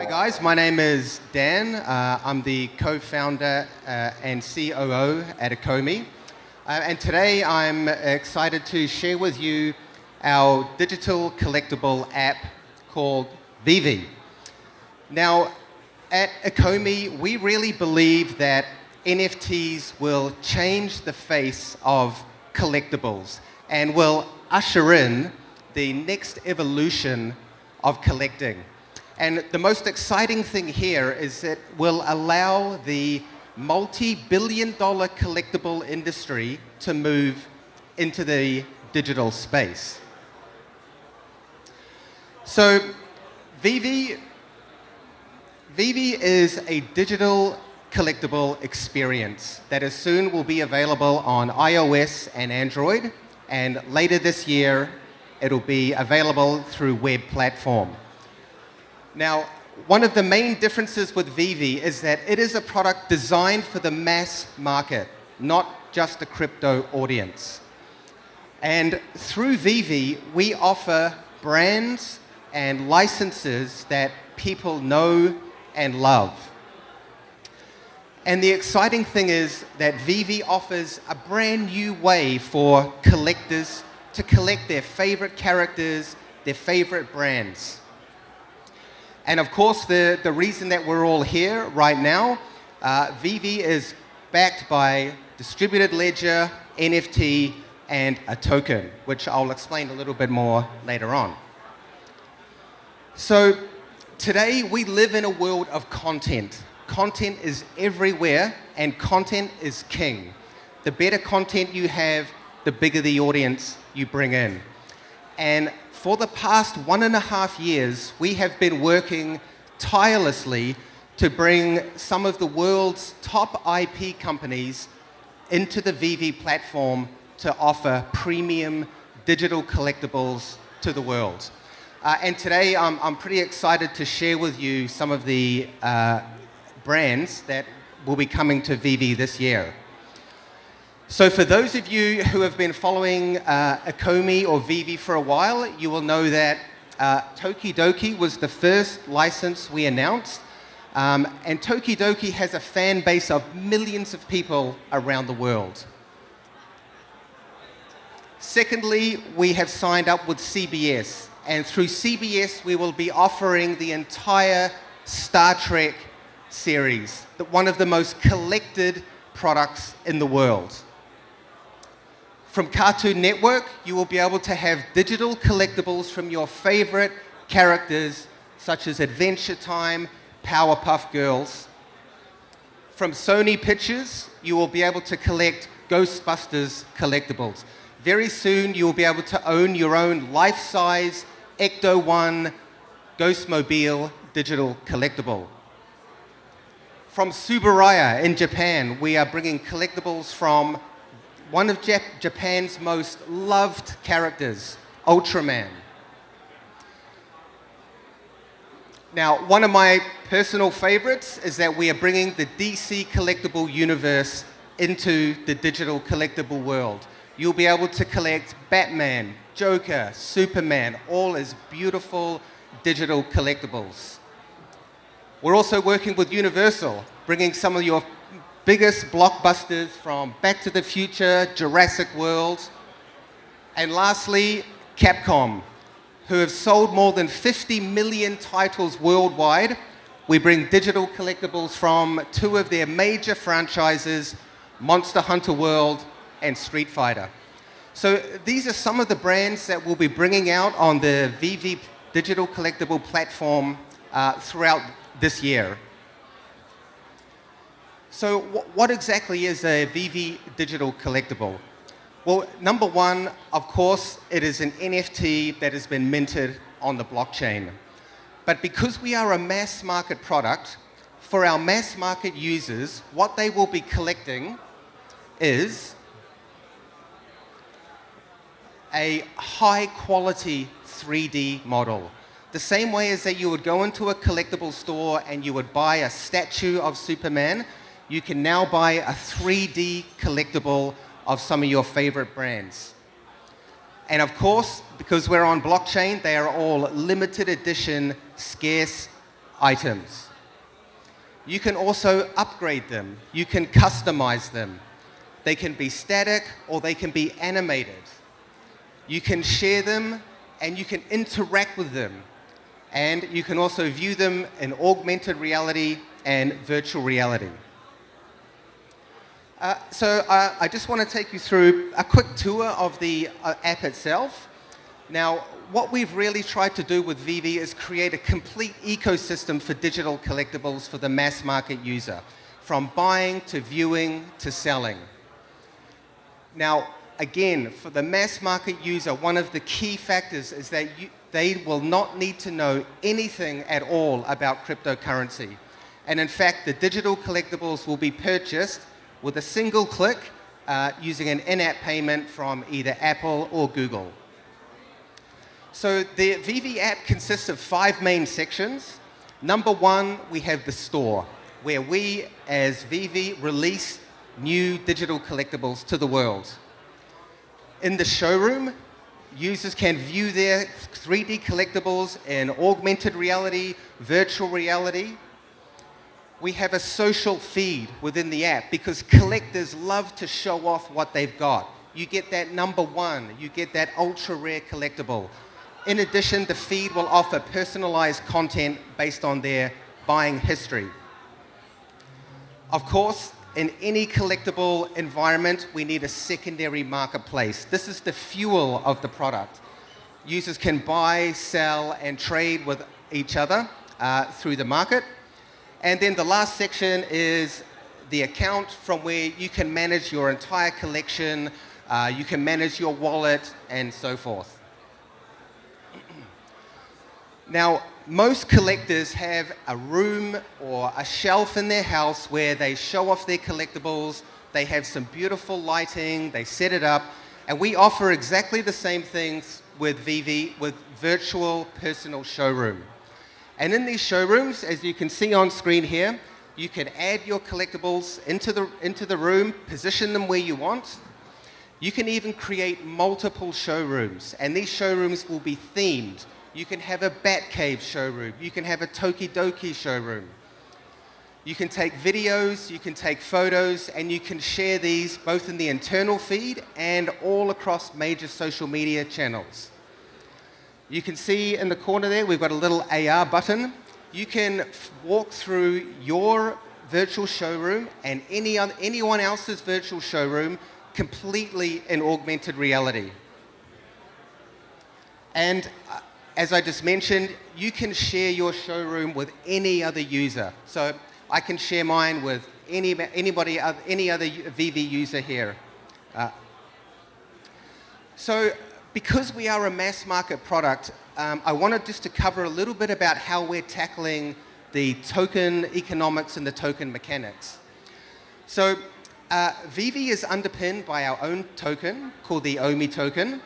Hi guys, my name is Dan. I'm the co-founder and COO at Ecomi. And today I'm excited to share with you our digital collectible app called VeVe. Now, at Ecomi, we really believe that NFTs will change the face of collectibles and will usher in the next evolution of collecting. And the most exciting thing here is it will allow the multi-billion-dollar collectible industry to move into the digital space. So VeVe is a digital collectible experience that as soon will be available on iOS and Android, and later this year it'll be available through web platform. Now, one of the main differences with VeVe is that it is a product designed for the mass market, not just a crypto audience. And through VeVe, we offer brands and licenses that people know and love. And the exciting thing is that VeVe offers a brand new way for collectors to collect their favorite characters, their favorite brands. And of course, the reason that we're all here right now, VeVe is backed by distributed ledger, NFT, and a token, which I'll explain a little bit more later on. So today we live in a world of content. Content is everywhere, and content is king. The better content you have, the bigger the audience you bring in. And for the past 1.5 years, we have been working tirelessly to bring some of the world's top IP companies into the VeVe platform to offer premium digital collectibles to the world. And today, I'm pretty excited to share with you some of the brands that will be coming to VeVe this year. So for those of you who have been following Ecomi or VeVe for a while, you will know that Tokenomics was the first license we announced. And Tokenomics has a fan base of millions of people around the world. Secondly, we have signed up with CBS. And through CBS, we will be offering the entire Star Trek series, one of the most collected products in the world. From Cartoon Network, you will be able to have digital collectibles from your favorite characters, such as Adventure Time, Powerpuff Girls. From Sony Pictures, you will be able to collect Ghostbusters collectibles. Very soon, you will be able to own your own life-size Ecto-1 Ghostmobile digital collectible. From Tsuburaya in Japan, we are bringing collectibles from one of Japan's most loved characters, Ultraman. Now, one of my personal favorites is that we are bringing the DC collectible universe into the digital collectible world. You'll be able to collect Batman, Joker, Superman, all as beautiful digital collectibles. We're also working with Universal, bringing some of your biggest blockbusters from Back to the Future, Jurassic World, and lastly, Capcom, who have sold more than 50 million titles worldwide. We bring digital collectibles from two of their major franchises, Monster Hunter World and Street Fighter. So these are some of the brands that we'll be bringing out on the VeVe digital collectible platform throughout this year. So what exactly is a VeVe digital collectible? Well, number one, of course, it is an NFT that has been minted on the blockchain. But because we are a mass market product, for our mass market users, what they will be collecting is a high quality 3D model. The same way as that you would go into a collectible store and you would buy a statue of Superman, you can now buy a 3D collectible of some of your favorite brands. And of course, because we're on blockchain, they are all limited edition, scarce items. You can also upgrade them. You can customize them. They can be static or they can be animated. You can share them and you can interact with them. And you can also view them in augmented reality and virtual reality. So I just want to take you through a quick tour of the app itself. Now, what we've really tried to do with VeVe is create a complete ecosystem for digital collectibles for the mass market user, from buying to viewing to selling. Now, again, for the mass market user, one of the key factors is that they will not need to know anything at all about cryptocurrency. And in fact, the digital collectibles will be purchased with a single click using an in-app payment from either Apple or Google. So the VeVe app consists of 5 main sections. Number 1, we have the store, where we, as VeVe, release new digital collectibles to the world. In the showroom, users can view their 3D collectibles in augmented reality, virtual reality. We have a social feed within the app because collectors love to show off what they've got. You get that number 1, you get that ultra rare collectible. In addition, the feed will offer personalized content based on their buying history. Of course, in any collectible environment, we need a secondary marketplace. This is the fuel of the product. Users can buy, sell, and trade with each other through the market. And then the last section is the account from where you can manage your entire collection, you can manage your wallet, and so forth. Now, most collectors have a room or a shelf in their house where they show off their collectibles, they have some beautiful lighting, they set it up, and we offer exactly the same things with VeVe, with virtual personal showroom. And in these showrooms, as you can see on screen here, you can add your collectibles into the room, position them where you want. You can even create multiple showrooms, and these showrooms will be themed. You can have a Batcave showroom. You can have a Tokidoki showroom. You can take videos, you can take photos, and you can share these both in the internal feed and all across major social media channels. You can see in the corner there, we've got a little AR button. You can walk through your virtual showroom and anyone else's virtual showroom completely in augmented reality. And as I just mentioned, you can share your showroom with any other user. So I can share mine with any other VeVe user here. So because we are a mass market product, I wanted just to cover a little bit about how we're tackling the token economics and the token mechanics. So VeVe is underpinned by our own token called the OMI token.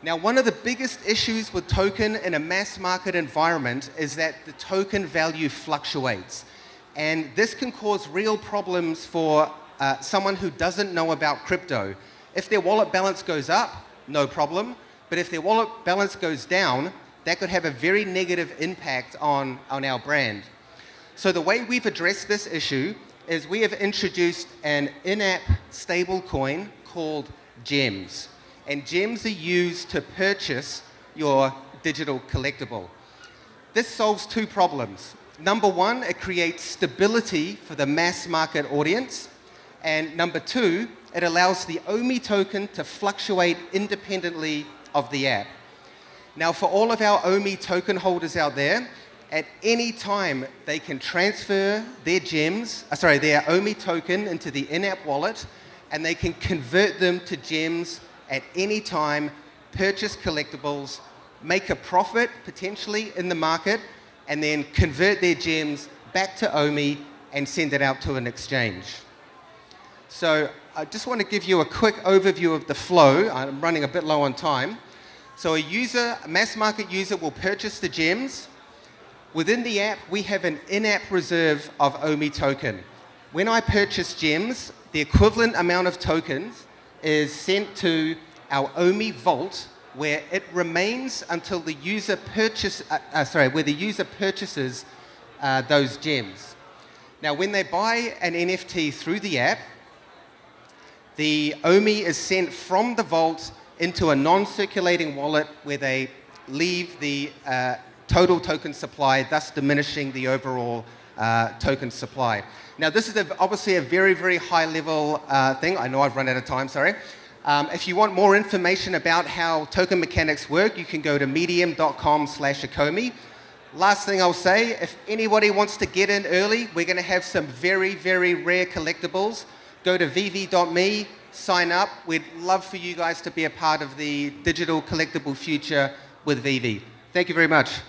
Now, one of the biggest issues with token in a mass market environment is that the token value fluctuates. And this can cause real problems for someone who doesn't know about crypto. If their wallet balance goes up, no problem. But if their wallet balance goes down, that could have a very negative impact on our brand. So the way we've addressed this issue is we have introduced an in-app stable coin called GEMS. And GEMS are used to purchase your digital collectible. This solves 2 problems. Number 1, it creates stability for the mass market audience. And number 2, it allows the OMI token to fluctuate independently of the app. Now, for all of our OMI token holders out there, at any time they can transfer their their OMI token into the in-app wallet, and they can convert them to GEMS at any time, purchase collectibles, make a profit potentially in the market, and then convert their GEMS back to OMI and send it out to an exchange. So I just want to give you a quick overview of the flow. I'm running a bit low on time. So a mass market user will purchase the GEMS. Within the app, we have an in-app reserve of OMI token. When I purchase GEMS, the equivalent amount of tokens is sent to our OMI vault, where it remains until the user purchases those gems. Now, when they buy an NFT through the app, the OMI is sent from the vault into a non-circulating wallet where they leave the total token supply, thus diminishing the overall token supply. Now, this is obviously a very, very high-level thing. I know I've run out of time, sorry. If you want more information about how token mechanics work, you can go to medium.com/Akomi. Last thing I'll say, if anybody wants to get in early, we're going to have some very, very rare collectibles. Go to VeVe.me, sign up. We'd love for you guys to be a part of the digital collectible future with VeVe. Thank you very much.